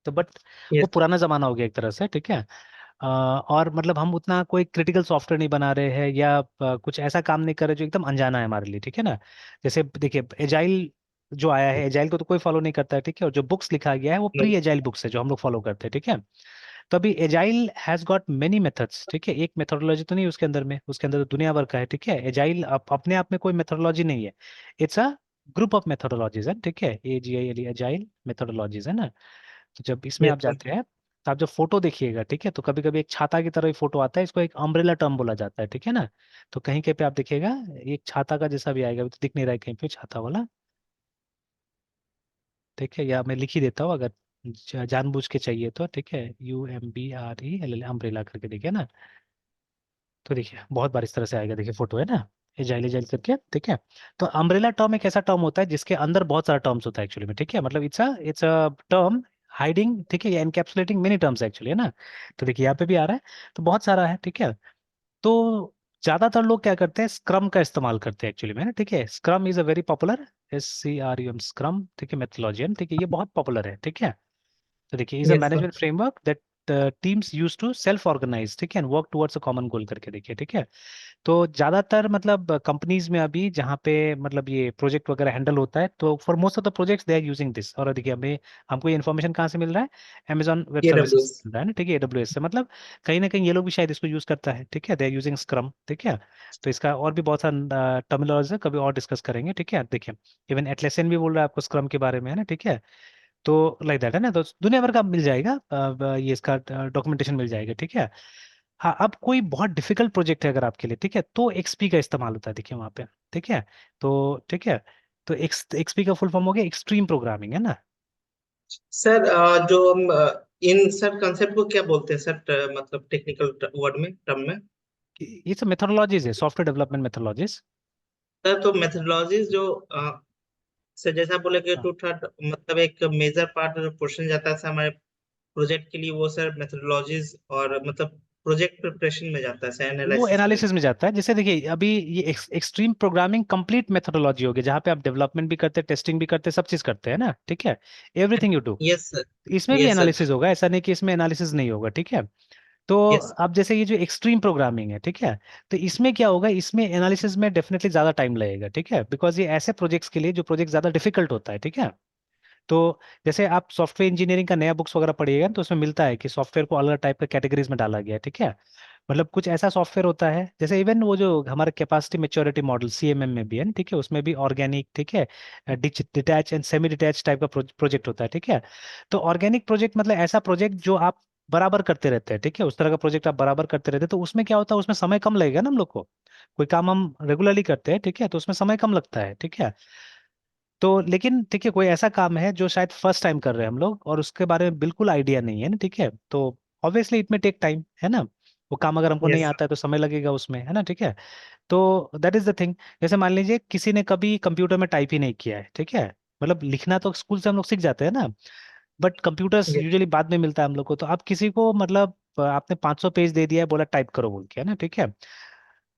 Speaker 2: तो बट वो
Speaker 1: यस
Speaker 2: पुराना जमाना हो गया एक तरह से, ठीक है। और मतलब हम उतना कोई क्रिटिकल सॉफ्टवेयर नहीं बना रहे हैं, या कुछ ऐसा काम नहीं कर रहे जो एकदम अनजाना है हमारे लिए, ठीक है ना। जैसे देखिए एजाइल जो आया है, एजाइल को तो कोई फॉलो नहीं करता है, ठीक है, और जो बुक्स लिखा गया है वो प्री एजाइल बुक्स है जो हम लोग फॉलो करते हैं, ठीक है। तो अभी agile has got many methods, ठीक है, एक मेथोडोलॉजी तो नहीं उसके अंदर में, उसके अंदर तो दुनिया भर का है, ठीक है। एजाइल अपने आप में कोई मेथोडोलॉजी नहीं है, it's a group of methodologies है, ठीक है, AGIL एजाइल मेथोडोलॉजीज है ना। तो जब इसमें आप
Speaker 1: यस सर।
Speaker 2: जाते हैं, तो आप जब फोटो देखिएगा, ठीक है, तो कभी कभी एक छाता की तरह ही फोटो आता है, इसको एक अम्ब्रेला टर्म बोला जाता है, ठीक है ना। तो कहीं कहीं पे आप देखिएगा एक छाता का जैसा भी आएगा, अभी तो दिख नहीं रहा है कहीं पे छाता वाला, ठीक है, या मैं लिख ही देता हूँ अगर जानबूझ के चाहिए तो, ठीक है, UMBRELL अम्ब्रेला करके देखिए ना। तो देखिए बहुत बार इस तरह से आएगा, देखिए फोटो है ना, एजाइल एजाइल करके, ठीक है। तो अम्ब्रेला टर्म एक ऐसा टर्म होता है जिसके अंदर बहुत सारा टर्म्स होता है एक्चुअली में, ठीक है, मतलब इट्स अ टर्म हाइडिंग, ठीक है, या एनकैप्सुलेटिंग मेनी टर्म्स एक्चुअली, है ना। तो देखिए यहाँ पे भी आ रहा है, तो बहुत सारा है, ठीक है। तो ज्यादातर लोग क्या करते हैं, स्क्रम का इस्तेमाल करते हैं एक्चुअली में ना, ठीक है, scrum is a very popular, SCRUM scrum, ठीक है, मेथोलॉजी, ठीक है, ये बहुत पॉपुलर है, ठीक है। तो देखिए is a
Speaker 1: yes sir.
Speaker 2: Management framework that teams use to self organise, ठीक है, and work towards a common goal करके देखिए, ठीक है। तो ज्यादातर मतलब कंपनीज में अभी जहाँ पे मतलब ये प्रोजेक्ट वगैरह हैंडल होता है, तो for most of the projects they are using this. और देखिए हमें हमको ये इन्फॉर्मेशन कहाँ से मिल रहा है, Amazon वेब सर्विसेज
Speaker 1: AWS।
Speaker 2: से मिल रहा है ना, ठीक है, AWS से, मतलब कहीं ना कहीं ये लोग भी शायद इसको यूज करता है, ठीक है, दे आर यूजिंग स्क्रम, ठीक है। तो इसका और भी बहुत सारा टर्मिनोलॉजी है, कभी और डिस्कस करेंगे, ठीक है। देखिए इवन एटलेसन भी बोल रहा है आपको स्क्रम के बारे में, है ना, ठीक है। तो लाइक दैट है ना, तो दुनिया भर का मिल जाएगा, ये इसका डॉक्यूमेंटेशन मिल जाएगा, ठीक है। हाँ, अब कोई बहुत डिफिकल्ट प्रोजेक्ट है अगर आपके लिए, ठीक है, तो XP का इस्तेमाल होता है, देखिए वहाँ पे, ठीक है। तो ठीक है, तो XP का फुल फॉर्म हो गया एक्सट्रीम प्रोग्रामिंग, है ना।
Speaker 1: सर जो हम इन सर कंसेप्ट को क्या बोलते हैं सर, मतलब टेक्निकल वर्ड में, टर्म में?
Speaker 2: ये सब मेथोडोलॉजीज है, सॉफ्टवेयर डेवलपमेंट मेथोडोलॉजीज।
Speaker 1: सर तो मेथोडोलॉजीज जो सर जैसा आप बोले कि 2/3 मतलब एक मेजर पार्ट पोर्शन जाता है सर हमारे प्रोजेक्ट के लिए, वो सर मेथोडोलॉजीज और मतलब प्रोजेक्ट प्रिपरेशन में जाता है सर,
Speaker 2: वो
Speaker 1: एनालिसिस में।
Speaker 2: एनालिसिस में जाता है, जैसे देखिए अभी ये एक्सट्रीम प्रोग्रामिंग कंप्लीट मेथोडोलॉजी होगी, जहाँ पे आप डेवलपमेंट भी करते हैं, टेस्टिंग भी करते हैं, सब चीज करते हैं ना, ठीक है, everything you do.
Speaker 1: Yes sir.
Speaker 2: इसमें भी
Speaker 1: यस सर।
Speaker 2: एनालिसिस होगा, ऐसा नहीं कि इसमें एनालिसिस नहीं होगा, ठीक है। तो
Speaker 1: यस।
Speaker 2: अब जैसे ये जो एक्सट्रीम प्रोग्रामिंग है, ठीक है, तो इसमें क्या होगा, इसमें एनालिसिस में डेफिनेटली ज्यादा टाइम लगेगा, ठीक है, बिकॉज ये ऐसे प्रोजेक्ट्स के लिए जो प्रोजेक्ट ज्यादा डिफिकल्ट होता है, ठीक है। तो जैसे आप सॉफ्टवेयर इंजीनियरिंग का नया बुक्स वगैरह पढ़िएगा तो उसमें मिलता है कि सॉफ्टवेयर को अलग टाइप के कैटेगरीज में डाला गया है, ठीक है। मतलब कुछ ऐसा सॉफ्टवेयर होता है, जैसे इवन वो जो हमारा कैपेसिटी मेच्योरिटी मॉडल CMM में भी है ना, ठीक है, उसमें भी ऑर्गेनिक, ठीक है, detach and semi detach type का प्रोजेक्ट होता है, ठीक है। तो ऑर्गेनिक प्रोजेक्ट मतलब ऐसा प्रोजेक्ट जो आप बराबर करते रहते हैं, ठीक है, उस तरह का प्रोजेक्ट आप बराबर करते रहते हैं, तो उसमें क्या होता है, उसमें समय कम लगेगा ना हम लोग को। कोई काम हम रेगुलरली करते हैं, ठीक है, तो उसमें समय कम लगता है, ठीक है। तो लेकिन ठीक है, कोई ऐसा काम है जो शायद फर्स्ट टाइम कर रहे हैं हम लोग और उसके बारे में बिल्कुल आइडिया नहीं है ना, ठीक है, तो ऑब्वियसली इट में टेक टाइम, है ना। वो काम अगर हमको नहीं
Speaker 1: यस
Speaker 2: आता है तो समय लगेगा उसमें, है ना, ठीक है। तो दैट इज द थिंग। जैसे मान लीजिए किसी ने कभी कंप्यूटर में टाइप ही नहीं किया है, ठीक है, मतलब लिखना तो स्कूल से हम लोग सीख जाते हैं ना, बट कंप्यूटर्स
Speaker 1: सर।
Speaker 2: यूजुअली बाद में मिलता है हम लोग को। तो आप किसी को मतलब आपने 500 पेज दे दिया है, बोला टाइप करो बोल के, है ना, ठीक है।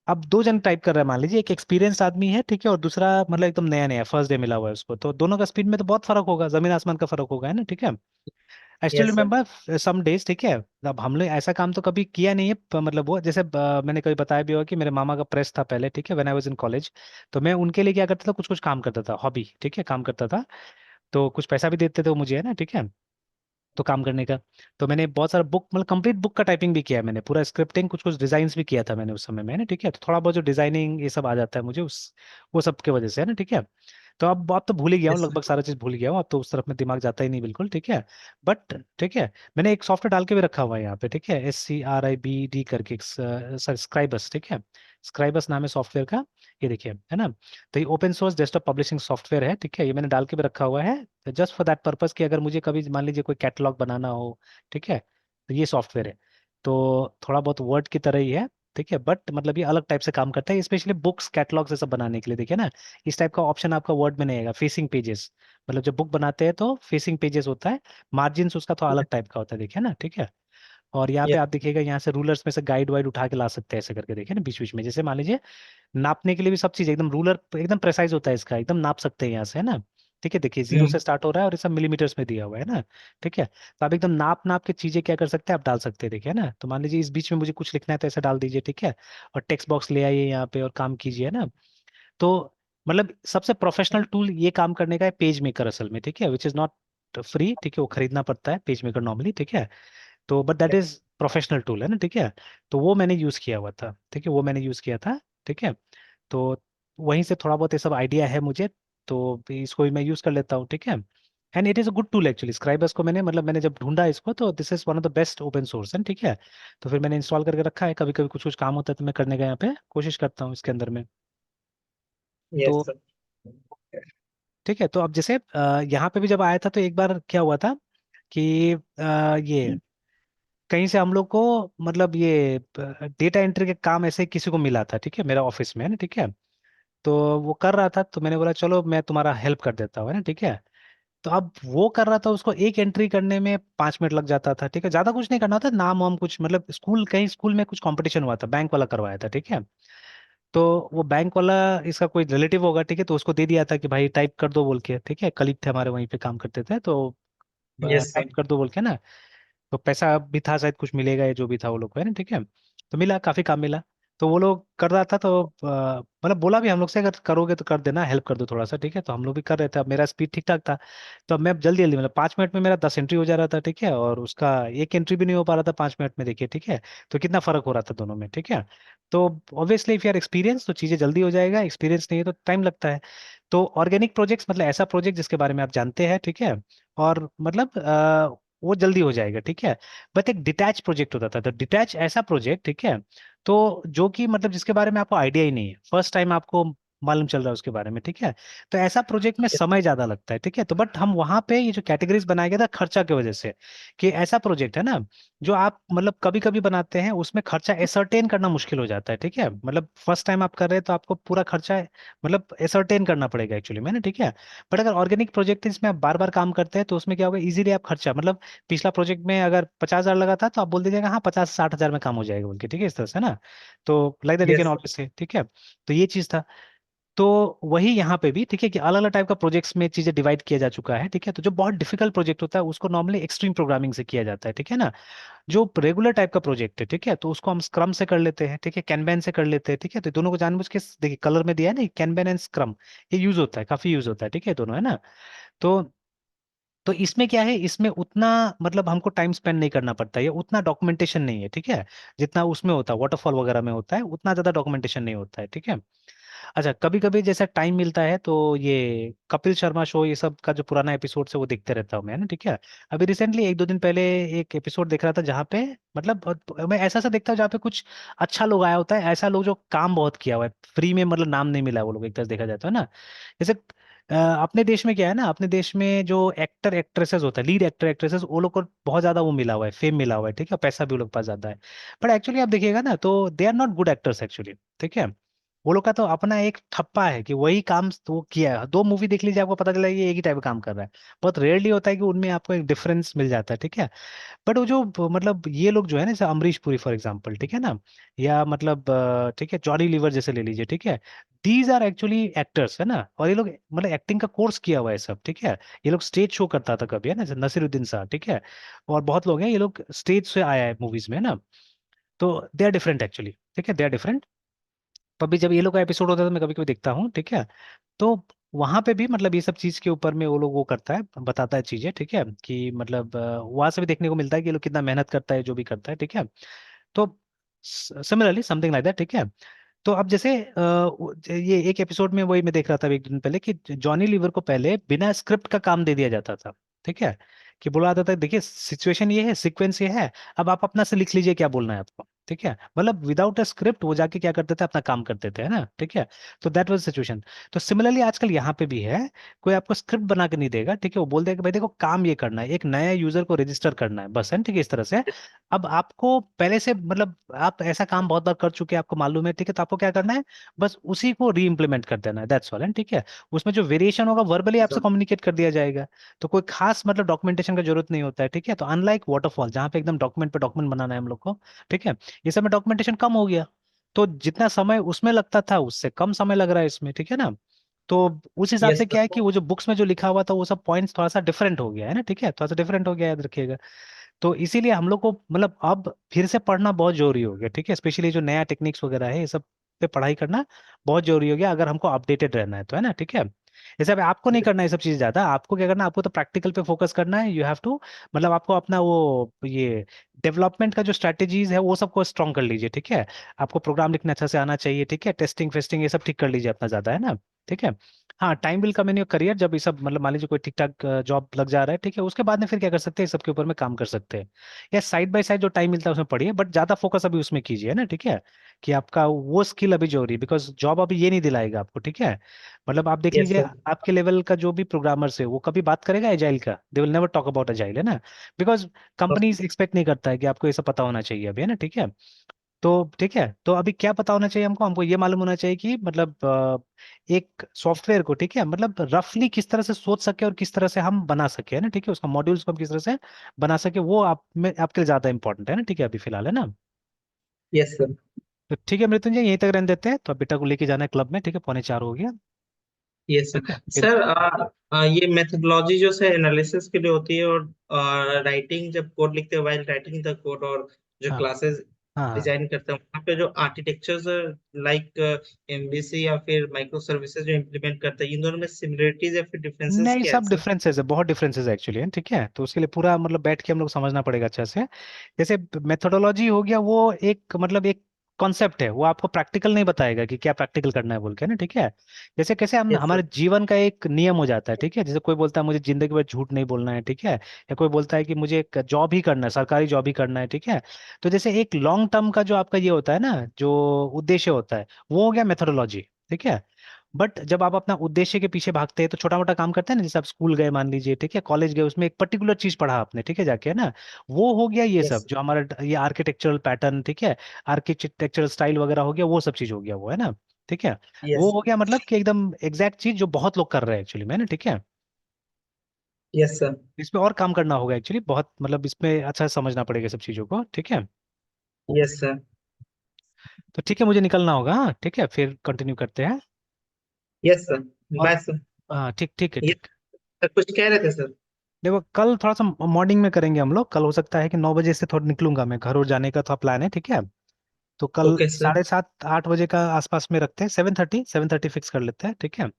Speaker 2: अब दो जन टाइप कर रहा है, मान लीजिए एक एक्सपीरियंस आदमी है, ठीक है, और दूसरा मतलब एकदम नया नया फर्स्ट डे मिला हुआ है उसको, तो दोनों का स्पीड में तो बहुत फर्क होगा, जमीन आसमान का फर्क होगा, है ना, ठीक है। I still
Speaker 1: yes sir.
Speaker 2: Remember some days, ठीक है। अब हम लोग ऐसा काम तो कभी किया नहीं है, मतलब वो जैसे मैंने कभी बताया भी होगा कि मेरे मामा का प्रेस था पहले, ठीक है, when I was in college. तो मैं उनके लिए क्या करता था, कुछ कुछ काम करता था, हॉबी, ठीक है, काम करता था। तो कुछ पैसा भी देते थे वो मुझे, है ना, ठीक है। तो काम करने का, तो मैंने बहुत सारा बुक, मतलब कंप्लीट बुक का टाइपिंग भी किया है मैंने, पूरा स्क्रिप्टिंग, कुछ कुछ डिजाइन्स भी किया था मैंने उस समय में, है ना, ठीक है। तो थोड़ा बहुत जो डिजाइनिंग ये सब आ जाता है मुझे उस वो सब की वजह से, है ना, ठीक है। तो अब तो भूल ही गया हूँ,
Speaker 1: यस सर।
Speaker 2: लगभग सारा चीज भूल गया हूँ, अब तो उस तरफ में दिमाग जाता ही नहीं बिल्कुल, ठीक है। बट ठीक है, मैंने एक सॉफ्टवेयर डाल के भी रखा हुआ है यहाँ पे, ठीक है, SCRIBD करके, सर स्क्राइबस, ठीक है। स्क्राइबस नाम है सॉफ्टवेयर का, ये देखिए, है ना। तो ये open source desktop publishing software है, ठीक है, ये मैंने डाल के भी रखा हुआ है, जस्ट फॉर दैट पर्पस कि अगर मुझे कभी मान लीजिए कोई कैटलॉग बनाना हो, ठीक है, तो ये सॉफ्टवेयर है। तो थोड़ा बहुत वर्ड की तरह ही है, ठीक है, बट मतलब ये अलग टाइप से काम करता है, स्पेशली बुक्स कैटलॉग से सब बनाने के लिए, देखिए ना। इस टाइप का ऑप्शन आपका वर्ड में नहीं आएगा, फेसिंग पेजेस, मतलब जब बुक बनाते हैं तो फेसिंग पेजेस होता है, मार्जिन उसका थोड़ा अलग टाइप का होता है, देखिए ना, ठीक है। और यहाँ पे
Speaker 1: यस
Speaker 2: आप देखिएगा, यहाँ से रूलर्स में से गाइड वाइड उठा के ला सकते हैं, ऐसे करके, देखिए ना, बीच बीच में, जैसे मान लीजिए नापने के लिए भी सब चीज एकदम, रूलर एकदम प्रेसाइज होता है इसका, एकदम नाप सकते हैं यहाँ से, है ना। ठीक है, देखिए 0 से स्टार्ट हो रहा है और ये सब मिलीमीटर्स में दिया हुआ है ना, ठीक है। तो आप एकदम नाप नाप के चीजें क्या कर सकते हैं, आप डाल सकते हैं, देखिए ना। तो मान लीजिए इस बीच में मुझे कुछ लिखना है तो ऐसा डाल दीजिए, ठीक है। और टेक्स्ट बॉक्स ले आइए यहाँ पे और काम कीजिए, है ना। तो मतलब सबसे प्रोफेशनल टूल ये काम करने का है पेज मेकर असल में, ठीक है, विच इज नॉट फ्री, ठीक है, वो खरीदना पड़ता है पेज मेकर नॉर्मली, ठीक है। तो but that is professional tool, है ना, ठीक है। तो वो मैंने यूज किया हुआ था, ठीक है, वो मैंने यूज किया था, ठीक है। तो वहीं से थोड़ा बहुत ये सब आइडिया है मुझे, तो इसको भी मैं यूज कर लेता हूँ, ठीक है। And it is a good tool actually, स्क्राइबर्स को मैंने, मतलब मैंने जब ढूंढा इसको तो this is one of the best open source है, ठीक है। तो फिर मैंने इंस्टॉल करके रखा है, कभी कभी कुछ कुछ काम होता है तो मैं करने का यहाँ पे कोशिश करता हूँ इसके अंदर में।
Speaker 1: यस
Speaker 2: तो
Speaker 1: सर।
Speaker 2: ठीक है, तो अब जैसे यहाँ पे भी जब आया था तो एक बार क्या हुआ था कि ये कहीं से हम लोग को, मतलब ये डेटा एंट्री के काम ऐसे किसी को मिला था, ठीक है, मेरा ऑफिस में, है ना, ठीक है। तो वो कर रहा था तो मैंने बोला चलो मैं तुम्हारा हेल्प कर देता हूँ, है ना, ठीक है। तो अब वो कर रहा था, उसको एक एंट्री करने में 5 मिनट लग जाता था, ठीक है, ज्यादा कुछ नहीं करना था, नाम वाम कुछ, मतलब स्कूल, कहीं स्कूल में कुछ कंपटीशन हुआ था, बैंक वाला करवाया था, ठीक है। तो वो बैंक वाला इसका कोई रिलेटिव होगा, ठीक है, तो उसको दे दिया था कि भाई टाइप कर दो बोल के, ठीक है, कलीग थे हमारे वहीं पे काम करते थे, तो
Speaker 1: यस
Speaker 2: टाइप कर दो बोल के ना। तो पैसा भी था शायद, कुछ मिलेगा या जो भी था वो लोग को, है ना, ठीक है। तो मिला, काफी काम मिला। तो वो लोग कर रहा था, तो मतलब बोला भी हम लोग से, अगर करोगे तो कर देना, हेल्प कर दो थोड़ा सा, ठीक है। तो हम लोग भी कर रहे थे, अब मेरा स्पीड ठीक ठाक था। तो अब मैं जल्दी जल्दी, मतलब 5 मिनट में मेरा 10 एंट्री हो जा रहा था, ठीक है, और उसका एक एंट्री भी नहीं हो पा रहा था 5 मिनट में, देखिए, ठीक है। तो कितना फर्क हो रहा था दोनों में, ठीक है। तो obviously if you are experience तो चीजें जल्दी हो जाएगा, एक्सपीरियंस नहीं है तो टाइम लगता है। तो ऑर्गेनिक प्रोजेक्ट्स मतलब ऐसा प्रोजेक्ट जिसके बारे में आप जानते हैं, ठीक है, और मतलब वो जल्दी हो जाएगा, ठीक है। बट एक डिटैच प्रोजेक्ट होता था, तो डिटैच ऐसा प्रोजेक्ट, ठीक है, तो जो कि मतलब जिसके बारे में आपको आइडिया ही नहीं है, फर्स्ट टाइम आपको मालूम चल रहा है उसके बारे में, ठीक है। तो ऐसा प्रोजेक्ट में समय ज्यादा लगता है, ठीक है। तो बट हम वहां पे ये जो कैटेगरीज बनाया गया था खर्चा की वजह से, कि ऐसा प्रोजेक्ट है ना जो आप मतलब कभी कभी बनाते हैं, उसमें खर्चा एसरटेन करना मुश्किल हो जाता है, ठीक है। मतलब फर्स्ट टाइम आप कर रहे हैं तो आपको पूरा खर्चा मतलब एसरटेन करना पड़ेगा एक्चुअली में ना, ठीक है। बट अगर ऑर्गेनिक प्रोजेक्ट है इसमें आप बार बार काम करते हैं तो उसमें क्या होगा, इजीली आप खर्चा, मतलब पिछला प्रोजेक्ट में अगर 50,000 लगा था तो आप बोल दीजिएगा हाँ 50 से 60,000 में काम हो जाएगा बोल के, ठीक है, इस तरह से ना। तो like that you can
Speaker 1: yes
Speaker 2: always say, ठीक है। तो ये चीज था। तो वही यहाँ पे भी, ठीक है, कि अलग अलग टाइप का प्रोजेक्ट्स में चीजें डिवाइड किया जा चुका है, ठीक है। तो जो बहुत डिफिकल्ट प्रोजेक्ट होता है उसको नॉर्मली एक्सट्रीम प्रोग्रामिंग से किया जाता है, ठीक है ना। जो रेगुलर टाइप का प्रोजेक्ट है, ठीक है, तो उसको हम स्क्रम से कर लेते हैं, ठीक है, कैनबैन से कर लेते हैं, ठीक है। तो दोनों को जानबूझ के देखिए कलर में दिया है ना, कैनबैन एंड स्क्रम, ये यूज होता है, काफी यूज होता है, ठीक है, दोनों, है ना। तो इसमें क्या है, इसमें उतना मतलब हमको टाइम स्पेंड नहीं करना पड़ता है, उतना डॉक्यूमेंटेशन नहीं है, ठीक है। जितना उसमें होता है वाटरफॉल वगैरह में होता है, उतना ज्यादा डॉक्यूमेंटेशन नहीं होता है, ठीक है। अच्छा, कभी कभी जैसा टाइम मिलता है तो ये कपिल शर्मा शो ये सब का जो पुराना एपिसोड है वो देखते रहता हूँ मैं, ना, ठीक है। अभी रिसेंटली 1-2 दिन पहले एक एपिसोड देख रहा था जहाँ पे मतलब मैं ऐसा सा देखता हूँ जहाँ पे कुछ अच्छा लोग आया होता है, ऐसा लोग जो काम बहुत किया हुआ है, फ्री में मतलब नाम नहीं मिला है वो लोग, एक तरह से देखा जाता है ना। जैसे अपने देश में क्या है ना, अपने देश में जो एक्टर एक्ट्रेसेस होता है, लीड एक्टर एक्ट्रेसेस, वो लोग को बहुत ज्यादा वो मिला हुआ है, फेम मिला हुआ है, ठीक है, पैसा भी वो लोग के पास ज्यादा है। बट एक्चुअली आप देखिएगा ना तो they are not good actors actually, ठीक है। वो लोग का तो अपना एक ठप्पा है कि वही काम तो वो किया है। 2 मूवी देख लीजिए, आपको पता चला ये एक ही टाइप का काम कर रहा है। बहुत रेयरली होता है कि उनमें आपको एक डिफरेंस मिल जाता है, ठीक है। बट वो जो मतलब ये लोग जो है ना, जैसे अमरीश पुरी फॉर एग्जांपल, ठीक है ना, या मतलब ठीक है, जॉनी लीवर जैसे ले लीजिए, ठीक है। दीज आर एक्चुअली एक्टर्स, है ना, और ये लोग मतलब एक्टिंग का कोर्स किया हुआ है सब, ठीक है। ये लोग स्टेज शो करता था कभी, है ना, जैसे नसीरुद्दीन शाह, ठीक है। और बहुत लोग हैं, ये लोग स्टेज से आया है मूवीज में, है ना। तो दे आर डिफरेंट एक्चुअली, ठीक है, दे आर डिफरेंट। तो अभी जब ये लोग का एपिसोड होता है तो मैं कभी कभी देखता हूँ, ठीक है। तो वहां पे भी मतलब ये सब चीज के ऊपर में वो लोग वो करता है, बताता है चीजें, ठीक है, कि मतलब वहां से भी देखने को मिलता है कि ये लोग कितना मेहनत करता है जो भी करता है, ठीक है। तो सिमिलरली समथिंग लाइक दैट, ठीक है। तो अब जैसे ये एक एपिसोड में वही मैं देख रहा था एक दिन पहले कि जॉनी लीवर को पहले बिना स्क्रिप्ट का काम दे दिया जाता था, ठीक है। कि बोला जाता था देखिए सिचुएशन ये है, सीक्वेंस ये है, अब आप अपना से लिख लीजिए क्या बोलना है आपको, ठीक है। मतलब विदाउट अ स्क्रिप्ट वो जाके क्या करते थे, अपना काम करते थे, है ना, ठीक है। तो दैट वाज सिचुएशन। तो सिमिलरली आजकल यहाँ पे भी है, कोई आपको स्क्रिप्ट बना के नहीं देगा, ठीक है। वो बोल देगा कि भाई देखो काम ये करना है, एक नया यूजर को रजिस्टर करना है बस, है ना, ठीक है, इस तरह से। अब आपको पहले से मतलब आप ऐसा काम बहुत बार कर चुके हैं, आपको मालूम है, ठीक है। तो आपको क्या करना है, बस उसी को री इम्प्लीमेंट कर देना है, दैट्स ऑल, ठीक है। उसमें जो वेरिएशन होगा वर्बली आपसे
Speaker 1: सर।
Speaker 2: कम्युनिकेट कर दिया जाएगा। तो कोई खास मतलब डॉक्यूमेंटेशन का जरूरत नहीं होता है, ठीक है। तो अनलाइक वाटरफॉल जहाँ पे एकदम डॉक्यूमेंट पे डॉक्यूमेंट बनाना है हम लोग को, ठीक है, ये सब में डॉक्यूमेंटेशन कम हो गया। तो जितना समय उसमें लगता था उससे कम समय लग रहा है इसमें, ठीक है ना। तो उस हिसाब
Speaker 1: यस
Speaker 2: से
Speaker 1: सर।
Speaker 2: क्या है कि वो जो बुक्स में जो लिखा हुआ था वो सब पॉइंट्स थोड़ा सा डिफरेंट हो गया है ना, ठीक है, थोड़ा सा डिफरेंट हो गया, याद रखिएगा। तो इसीलिए हम लोग को मतलब अब फिर से पढ़ना बहुत जरूरी हो गया, ठीक है। स्पेशली जो नया टेक्निक्स वगैरह है ये सब पे पढ़ाई करना बहुत जरूरी हो गया, अगर हमको अपडेटेड रहना है तो, है ना, ठीक है। जैसे अब आपको नहीं करना है ये सब चीज़ ज्यादा, आपको क्या करना है, आपको तो प्रैक्टिकल पे फोकस करना है, यू हैव टू। मतलब आपको अपना वो ये डेवलपमेंट का जो स्ट्रैटेजीज है वो सबको स्ट्रॉन्ग कर लीजिए, ठीक है। आपको प्रोग्राम लिखना अच्छा से आना चाहिए, ठीक है, टेस्टिंग फेस्टिंग ये सब ठीक कर लीजिए अपना ज्यादा, है ना, ठीक है। हाँ, time will come in your career, जब ये सब मतलब मान लीजिए कोई ठीक ठाक जॉब लग जा रहा है, ठीक है, उसके बाद में फिर क्या कर सकते हैं, इस सबके ऊपर में काम कर सकते हैं। या साइड बाय साइड जो टाइम मिलता है उसमें पढ़िए, बट ज्यादा फोकस अभी उसमें कीजिए, है ना, ठीक है। कि आपका वो स्किल अभी जरूरी है, बिकॉज जॉब अभी ये नहीं दिलाएगा आपको, ठीक है। मतलब आप देख
Speaker 1: यस
Speaker 2: लीजिए,
Speaker 1: सर।
Speaker 2: आपके लेवल का जो भी प्रोग्रामर्स है वो कभी बात करेगा एजाइल का, they will never talk about agile, है ना। बिकॉज कंपनीज एक्सपेक्ट नहीं करता है कि आपको ये सब पता होना चाहिए अभी, है ना, ठीक है। तो ठीक है, तो अभी क्या पता होना चाहिए हमको, हमको ये मालूम होना चाहिए कि मतलब एक सॉफ्टवेयर को, ठीक है, मतलब रफली किस तरह से सोच सके और किस तरह से हम बना सके, है ना, ठीक है, उसका मॉड्यूल्स को हम किस तरह से बना सके, वो आप में आपके लिए ज्यादा इंपॉर्टेंट है ना, ठीक है, अभी फिलहाल, है ना।
Speaker 1: Yes sir.
Speaker 2: तो ठीक है मृत्युंजय, यहीं तक रहने देते हैं, तो अब बेटा को लेके जाना है क्लब में, ठीक है, 3:45 हो गया।
Speaker 1: यस
Speaker 2: ठीक
Speaker 1: सर।
Speaker 2: है फिर।
Speaker 1: सर ये मेथोडोलॉजी जो है एनालिसिस के लिए होती है, और राइटिंग जब कोड लिखते हैं वाइल राइटिंग द कोड, और जो
Speaker 2: हाँ
Speaker 1: क्लासेस
Speaker 2: हाँ हाँ।
Speaker 1: डिजाइन करते हैं वहाँ पे जो आर्किटेक्चर्स लाइक एमवीसी या फिर माइक्रो सर्विसेज जो इम्प्लीमेंट करते हैं, इन दोनों में सिमिलरिटीज या फिर डिफरेंसेस
Speaker 2: नहीं,
Speaker 1: क्या है
Speaker 2: सब
Speaker 1: सर?
Speaker 2: डिफरेंसेस है, बहुत डिफरेंसेस है एक्चुअली, ठीक है। तो उसके लिए पूरा मतलब बैठ के हम लोग समझना पड़ेगा अच्छा से। जैसे मेथोडोलॉजी हो गया, वो एक मतलब एक कॉन्सेप्ट है, वो आपको प्रैक्टिकल नहीं बताएगा कि क्या प्रैक्टिकल करना है बोल के ना, ठीक है। जैसे कैसे हम
Speaker 1: यस
Speaker 2: हमारे
Speaker 1: सर।
Speaker 2: जीवन का एक नियम हो जाता है, ठीक है। जैसे कोई बोलता है मुझे जिंदगी भर झूठ नहीं बोलना है, ठीक है। या कोई बोलता है कि मुझे एक जॉब ही करना है, सरकारी जॉब ही करना है, ठीक है। तो जैसे एक लॉन्ग टर्म का जो आपका ये होता है ना, जो उद्देश्य होता है, वो हो गया मेथोडोलॉजी, ठीक है। बट जब आप अपना उद्देश्य के पीछे भागते हैं तो छोटा मोटा काम करते हैं ना, जैसे आप स्कूल गए मान लीजिए, ठीक है, कॉलेज गए, उसमें एक पर्टिकुलर चीज पढ़ा आपने, ठीक है, जाके, है ना। वो हो गया ये
Speaker 1: यस
Speaker 2: सब जो हमारा ये आर्किटेक्चरल पैटर्न, ठीक है, आर्किटेक्चरल स्टाइल वगैरह हो गया, वो सब चीज हो गया वो, है ना, ठीक है। वो
Speaker 1: यस
Speaker 2: हो गया मतलब कि एकदम एग्जैक्ट चीज जो बहुत लोग कर रहे हैं एक्चुअली में ना, ठीक है।
Speaker 1: Yes sir.
Speaker 2: इसमें और काम करना होगा एक्चुअली बहुत, मतलब इसमें अच्छा से समझना पड़ेगा सब चीजों को, ठीक है।
Speaker 1: Yes sir.
Speaker 2: तो ठीक है, मुझे निकलना होगा, हाँ, ठीक है, फिर कंटिन्यू करते हैं।
Speaker 1: Yes sir.
Speaker 2: और
Speaker 1: बाय सर।
Speaker 2: हाँ, ठीक ठीक है,
Speaker 1: ये
Speaker 2: ठीक।
Speaker 1: सर कुछ कह रहे थे सर?
Speaker 2: देखो कल थोड़ा सा मॉर्निंग में करेंगे हम लोग, कल हो सकता है कि 9 बजे से थोड़ा निकलूंगा मैं, घर और जाने का थोड़ा प्लान है, ठीक है। तो कल
Speaker 1: ओके सर।
Speaker 2: 7:30 8 बजे का आसपास में रखते हैं, 7:30 फिक्स कर लेते हैं, ठीक है।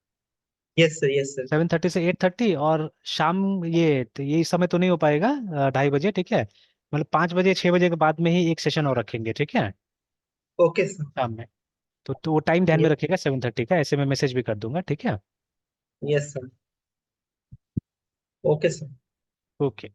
Speaker 1: Yes sir. Yes sir.
Speaker 2: 7:30 से 8:30, और शाम ये तो ये समय तो नहीं हो पाएगा, 2:30 बजे, ठीक है। मतलब 5 बजे 6 बजे के बाद में ही एक सेशन और रखेंगे, ठीक है,
Speaker 1: ओके सर।
Speaker 2: शाम में। तो वो टाइम ध्यान में रखिएगा 7:30 का, ऐसे मैं मैसेज भी कर दूंगा, ठीक है।
Speaker 1: Yes sir. Okay sir.
Speaker 2: Okay.